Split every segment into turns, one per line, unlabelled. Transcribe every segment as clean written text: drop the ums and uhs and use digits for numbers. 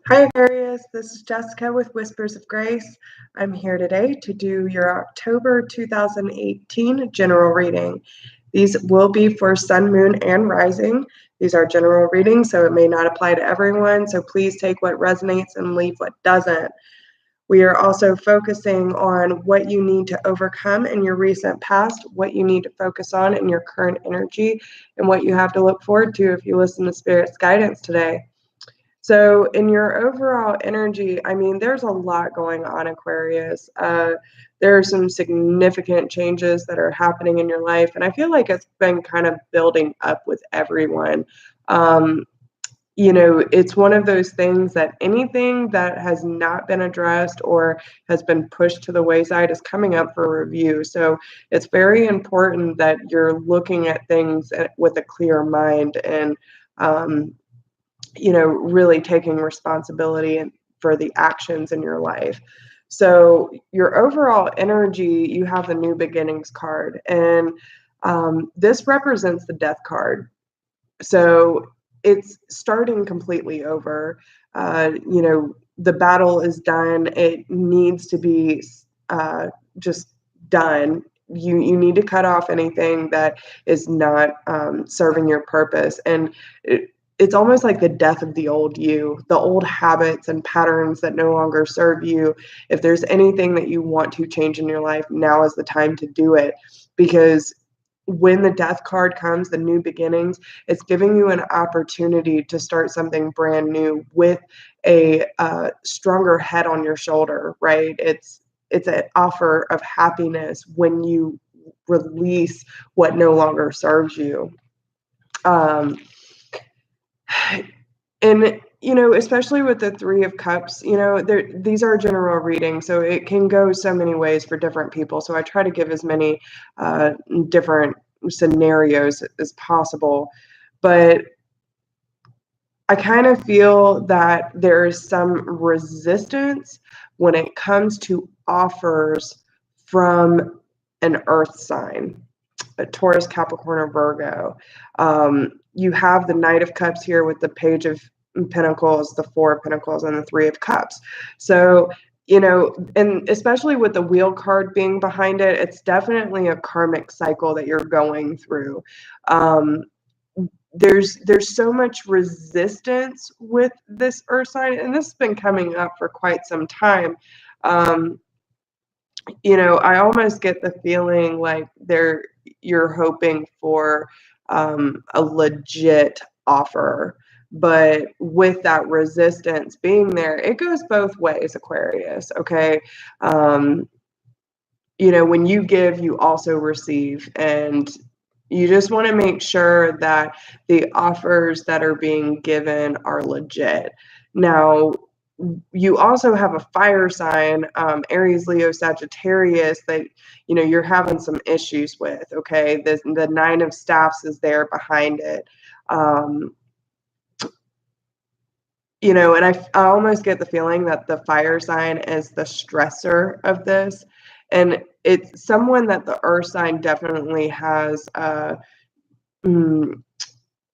Hi Aquarius, this is Jessica with Whispers of Grace. I'm here today to do your October 2018 general reading. These will be for Sun, Moon, and Rising. These are general readings, so it may not apply to everyone, so please take what resonates and leave what doesn't. We are also focusing on what you need to overcome in your recent past, what you need to focus on in your current energy, and what you have to look forward to if you listen to Spirit's guidance today. So in your overall energy, I mean, there's a lot going on, Aquarius. There are some significant changes that are happening in your life, and I feel like it's been kind of building up with everyone. It's one of those things that anything that has not been addressed or has been pushed to the wayside is coming up for review. So it's very important that you're looking at things with a clear mind and really taking responsibility for the actions in your life. So your overall energy, you have the New Beginnings card, and this represents the Death card. So it's starting completely over. The battle is done. It needs to be just done. You need to cut off anything that is not serving your purpose. And it's almost like the death of the old you, the old habits and patterns that no longer serve you. If there's anything that you want to change in your life, now is the time to do it. Because when the Death card comes, the New Beginnings, it's giving you an opportunity to start something brand new with a stronger head on your shoulder, right? It's an offer of happiness when you release what no longer serves you. And especially with the Three of Cups, these are general readings, so it can go so many ways for different people. So I try to give as many different scenarios as possible. But I kind of feel that there is some resistance when it comes to offers from an earth sign, a Taurus, Capricorn, or Virgo. You have the Knight of Cups here with the Page of Pentacles, the Four of Pentacles, and the Three of Cups. So, and especially with the Wheel card being behind it, it's definitely a karmic cycle that you're going through. There's so much resistance with this earth sign, and this has been coming up for quite some time. I almost get the feeling like you're hoping for a legit offer, but with that resistance being there, it goes both ways, Aquarius. Okay. When you give, you also receive, and you just want to make sure that the offers that are being given are legit. Now, you also have a fire sign, Aries, Leo, Sagittarius, that you're having some issues with. Okay, the Nine of Staffs is there behind it. And I almost get the feeling that the fire sign is the stressor of this, and it's someone that the earth sign definitely has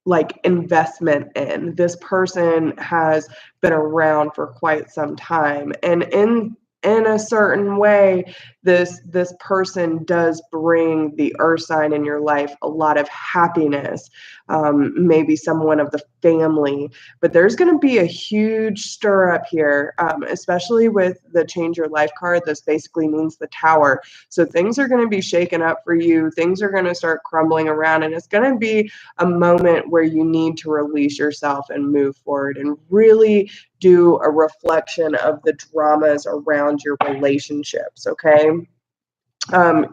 like investment in. This person has been around for quite some time, and in a certain way, this person does bring the earth sign in your life a lot of happiness, maybe someone of the family, but there's going to be a huge stir up here, especially with the Change Your Life card. This basically means the Tower. So things are going to be shaken up for you. Things are going to start crumbling around, and it's going to be a moment where you need to release yourself and move forward and really do a reflection of the dramas around your relationships. Okay.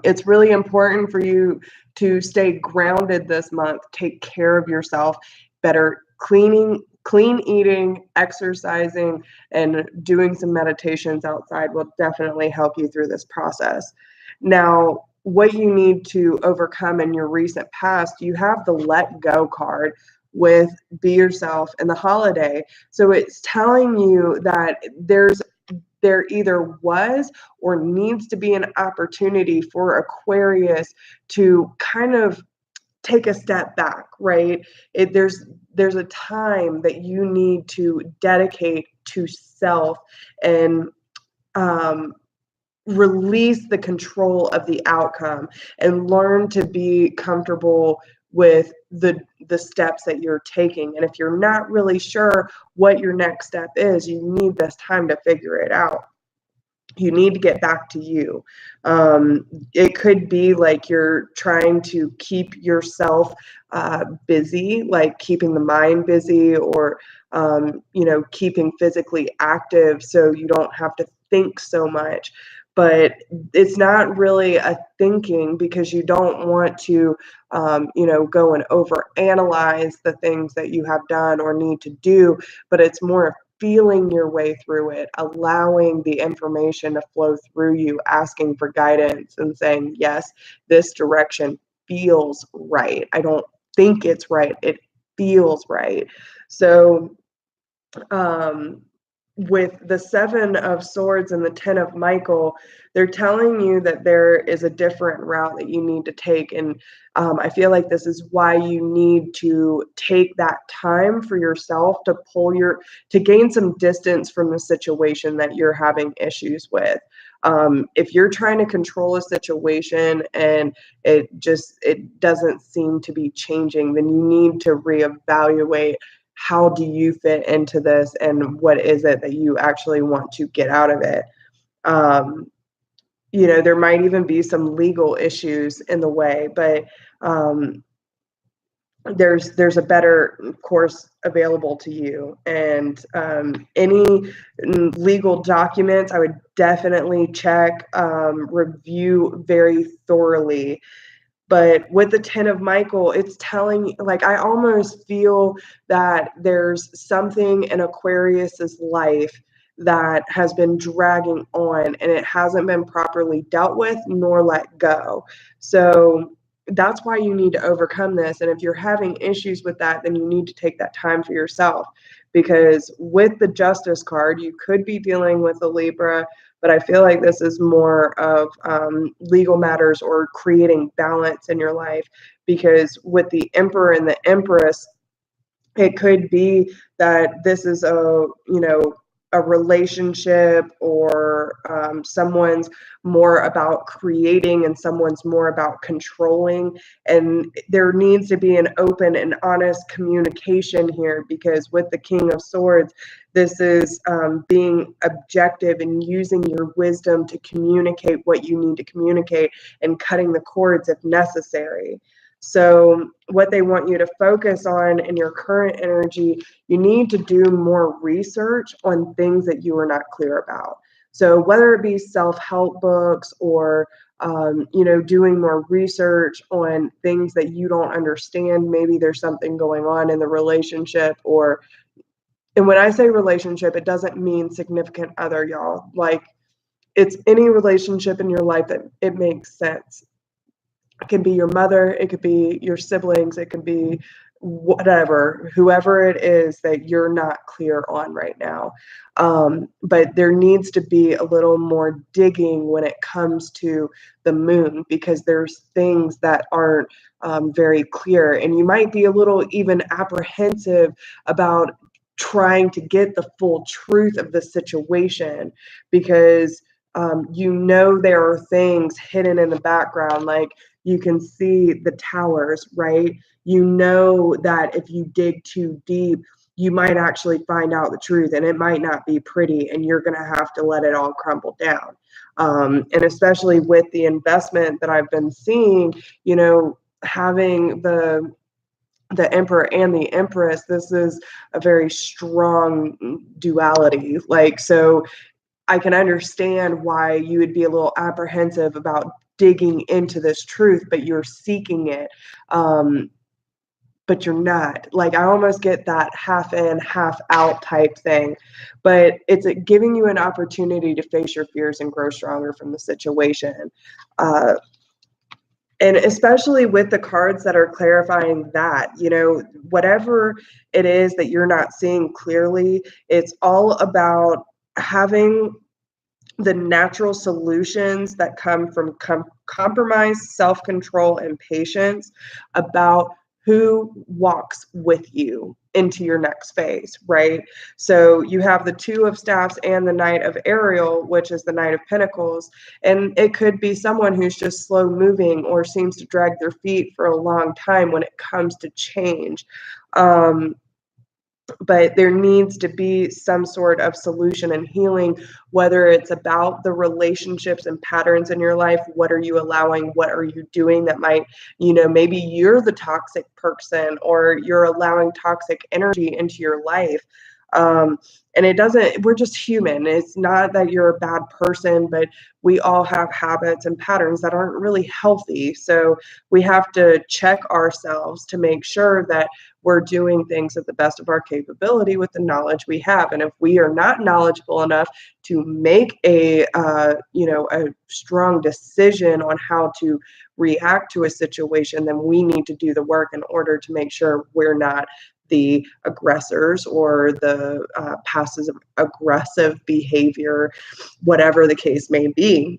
It's really important for you to stay grounded this month. Take care of yourself better. Clean eating, exercising, and doing some meditations outside will definitely help you through this process. Now, what you need to overcome in your recent past, you have the Let Go card with Be Yourself and the Holiday. So it's telling you that there either was or needs to be an opportunity for Aquarius to kind of take a step back, right? There's a time that you need to dedicate to self and release the control of the outcome and learn to be comfortable with the steps that you're taking. And if you're not really sure what your next step is, you need this time to figure it out. You need to get back to you. It could be like you're trying to keep yourself busy, like keeping the mind busy, or keeping physically active so you don't have to think so much. But it's not really a thinking, because you don't want to go and overanalyze the things that you have done or need to do, but it's more feeling your way through it, allowing the information to flow through you, asking for guidance and saying, yes, this direction feels right. I don't think it's right. It feels right. So, with the Seven of Swords and the Ten of Michael, they're telling you that there is a different route that you need to take. And I feel like this is why you need to take that time for yourself to gain some distance from the situation that you're having issues with. If you're trying to control a situation and it doesn't seem to be changing, then you need to reevaluate, how do you fit into this, and what is it that you actually want to get out of it. There might even be some legal issues in the way, but there's a better course available to you. And any legal documents, I would definitely check, review very thoroughly. But with the Ten of Michael, it's telling, like, I almost feel that there's something in Aquarius's life that has been dragging on, and it hasn't been properly dealt with nor let go. So that's why you need to overcome this. And if you're having issues with that, then you need to take that time for yourself. Because with the Justice card, you could be dealing with a Libra, but I feel like this is more of legal matters or creating balance in your life. Because with the Emperor and the Empress, it could be that this is a relationship, or someone's more about creating and someone's more about controlling. And there needs to be an open and honest communication here, because with the King of Swords, this is being objective and using your wisdom to communicate what you need to communicate, and cutting the cords if necessary. So what they want you to focus on in your current energy, you need to do more research on things that you are not clear about. So whether it be self-help books, or doing more research on things that you don't understand. Maybe there's something going on in the relationship, and when I say relationship, it doesn't mean significant other, y'all. Like, it's any relationship in your life that it makes sense. It can be your mother, it could be your siblings, it could be whatever, whoever it is that you're not clear on right now. But there needs to be a little more digging when it comes to the moon, because there's things that aren't very clear. And you might be a little even apprehensive about trying to get the full truth of the situation, because there are things hidden in the background. Like, you can see the towers, right? You know that if you dig too deep, you might actually find out the truth, and it might not be pretty, and you're going to have to let it all crumble down. And especially with the investment that I've been seeing, having the Emperor and the Empress, this is a very strong duality. Like, so I can understand why you would be a little apprehensive about digging into this truth, but you're seeking it. But you're not. Like, I almost get that half in, half out type thing. But it's giving you an opportunity to face your fears and grow stronger from the situation. And especially with the cards that are clarifying that, whatever it is that you're not seeing clearly, it's all about having the natural solutions that come from compromise, self-control, and patience about who walks with you into your next phase, right? So you have the Two of Staffs and the Knight of Ariel, which is the Knight of Pentacles. And it could be someone who's just slow moving or seems to drag their feet for a long time when it comes to change. But there needs to be some sort of solution and healing, whether it's about the relationships and patterns in your life. What are you allowing? What are you doing that might, maybe you're the toxic person, or you're allowing toxic energy into your life. And we're just human. It's not that you're a bad person, but we all have habits and patterns that aren't really healthy. So we have to check ourselves to make sure that we're doing things at the best of our capability with the knowledge we have. And if we are not knowledgeable enough to make a strong decision on how to react to a situation, then we need to do the work in order to make sure we're not the aggressors or the passive aggressive behavior, whatever the case may be.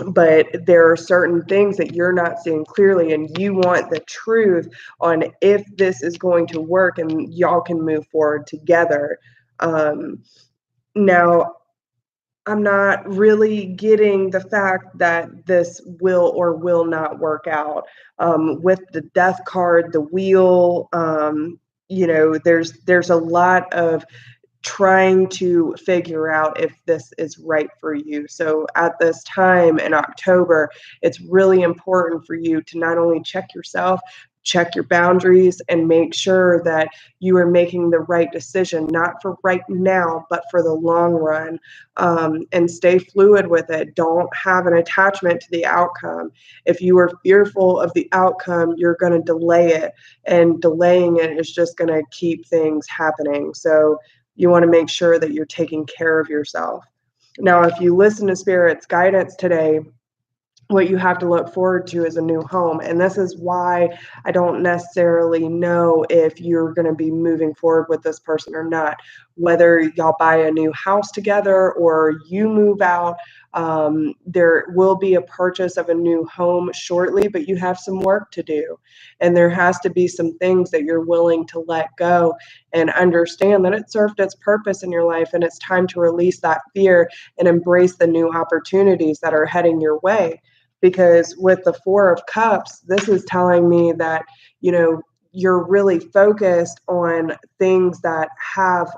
But there are certain things that you're not seeing clearly, and you want the truth on if this is going to work and y'all can move forward together. Now, I'm not really getting the fact that this will or will not work out. With the Death card, the Wheel, there's a lot of trying to figure out if this is right for you. So at this time in October, it's really important for you to not only check yourself, check your boundaries, and make sure that you are making the right decision, not for right now, but for the long run. And stay fluid with it. Don't have an attachment to the outcome. If you are fearful of the outcome, you're going to delay it, and delaying it is just going to keep things happening. So you want to make sure that you're taking care of yourself. Now, if you listen to Spirit's guidance today, what you have to look forward to is a new home. And this is why I don't necessarily know if you're going to be moving forward with this person or not. Whether y'all buy a new house together or you move out, there will be a purchase of a new home shortly, but you have some work to do. And there has to be some things that you're willing to let go and understand that it served its purpose in your life, and it's time to release that fear and embrace the new opportunities that are heading your way. Because with the Four of Cups, this is telling me that, you're really focused on things that have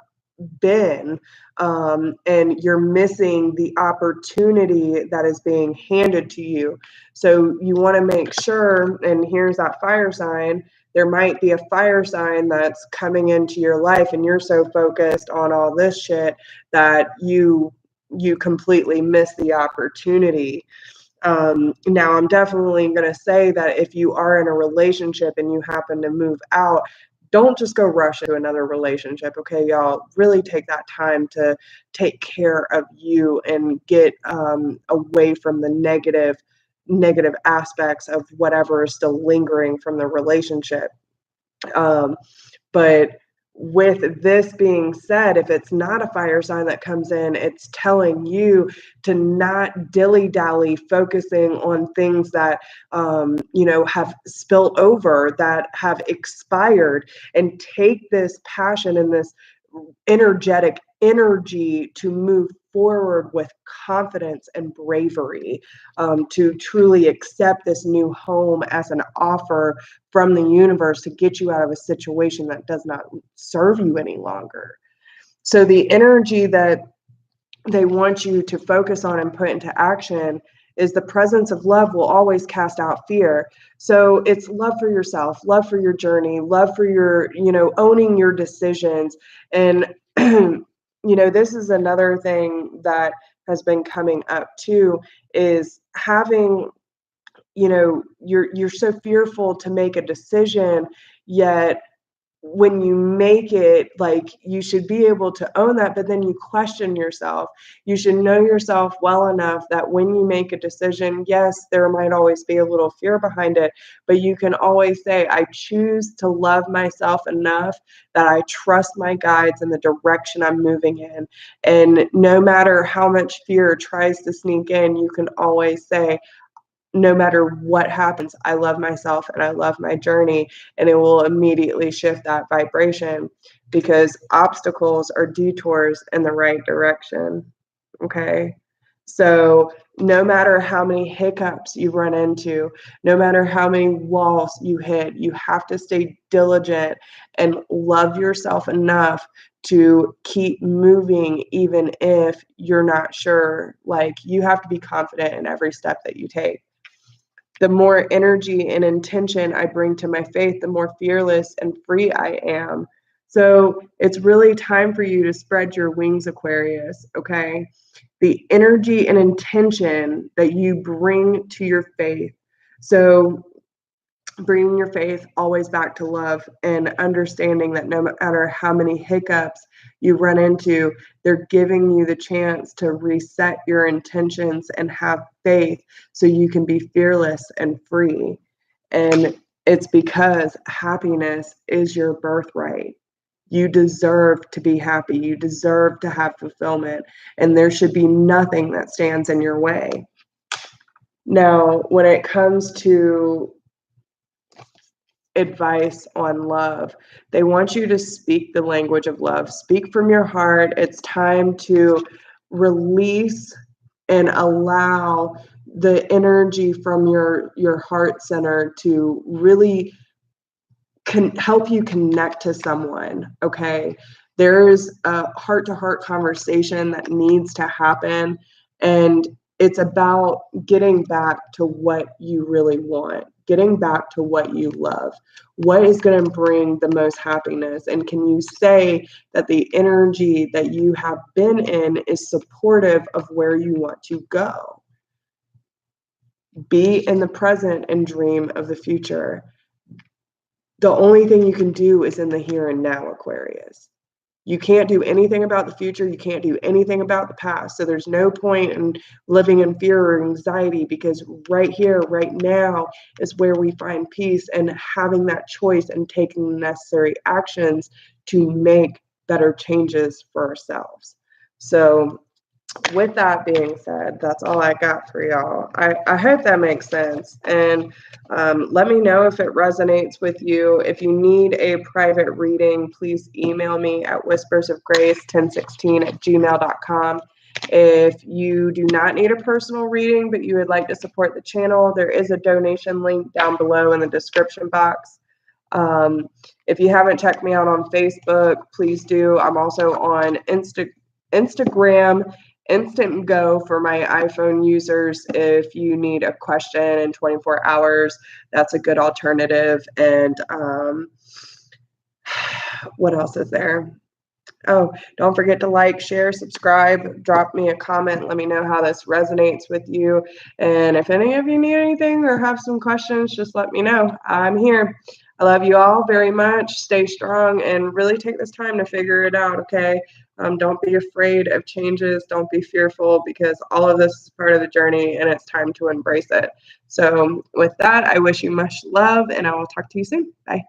been, and you're missing the opportunity that is being handed to you. So you want to make sure, and here's that fire sign, there might be a fire sign that's coming into your life, and you're so focused on all this shit that you completely miss the opportunity. Now, I'm definitely going to say that if you are in a relationship and you happen to move out, don't just go rush into another relationship. Okay, y'all, really take that time to take care of you and get away from the negative aspects of whatever is still lingering from the relationship. But with this being said, if it's not a fire sign that comes in, it's telling you to not dilly-dally focusing on things that have spilt over, that have expired, and take this passion and this energetic energy to move forward with confidence and bravery, to truly accept this new home as an offer from the universe to get you out of a situation that does not serve you any longer. So the energy that they want you to focus on and put into action is the presence of love will always cast out fear. So it's love for yourself, love for your journey, love for your, owning your decisions. And, this is another thing that has been coming up too, is having, you're so fearful to make a decision, yet when you make it, like, you should be able to own that, but then you question yourself. You should know yourself well enough that when you make a decision, yes, there might always be a little fear behind it, but you can always say, I choose to love myself enough that I trust my guides and the direction I'm moving in. And no matter how much fear tries to sneak in, you can always say, no matter what happens, I love myself and I love my journey, and it will immediately shift that vibration, because obstacles are detours in the right direction. Okay. So no matter how many hiccups you run into, no matter how many walls you hit, you have to stay diligent and love yourself enough to keep moving, even if you're not sure. Like, you have to be confident in every step that you take. The more energy and intention I bring to my faith, the more fearless and free I am. So it's really time for you to spread your wings, Aquarius, okay? The energy and intention that you bring to your faith. So bringing your faith always back to love, and understanding that no matter how many hiccups you run into, they're giving you the chance to reset your intentions and have faith so you can be fearless and free. And it's because happiness is your birthright. You deserve to be happy. You deserve to have fulfillment, and there should be nothing that stands in your way. Now, when it comes to advice on love, they want you to speak the language of love. Speak from your heart. It's time to release and allow the energy from your heart center to really help you connect to someone. Okay, there's a heart to heart conversation that needs to happen, and it's about getting back to what you really want, getting back to what you love, what is going to bring the most happiness. And can you say that the energy that you have been in is supportive of where you want to go? Be in the present and dream of the future. The only thing you can do is in the here and now, Aquarius. You can't do anything about the future. You can't do anything about the past. So there's no point in living in fear or anxiety, because right here, right now is where we find peace, and having that choice and taking the necessary actions to make better changes for ourselves. So with that being said, that's all I got for y'all. I hope that makes sense. And let me know if it resonates with you. If you need a private reading, please email me at whispersofgrace1016@gmail.com. If you do not need a personal reading, but you would like to support the channel, there is a donation link down below in the description box. If you haven't checked me out on Facebook, please do. I'm also on Instagram, Instantgo for my iPhone users. If you need a question in 24 hours, that's a good alternative. And what else is there? Oh, don't forget to like, share, subscribe, drop me a comment. Let me know how this resonates with you. And if any of you need anything or have some questions, just let me know. I'm here. I love you all very much. Stay strong and really take this time to figure it out, okay? Don't be afraid of changes. Don't be fearful, because all of this is part of the journey and it's time to embrace it. So with that, I wish you much love, and I will talk to you soon. Bye.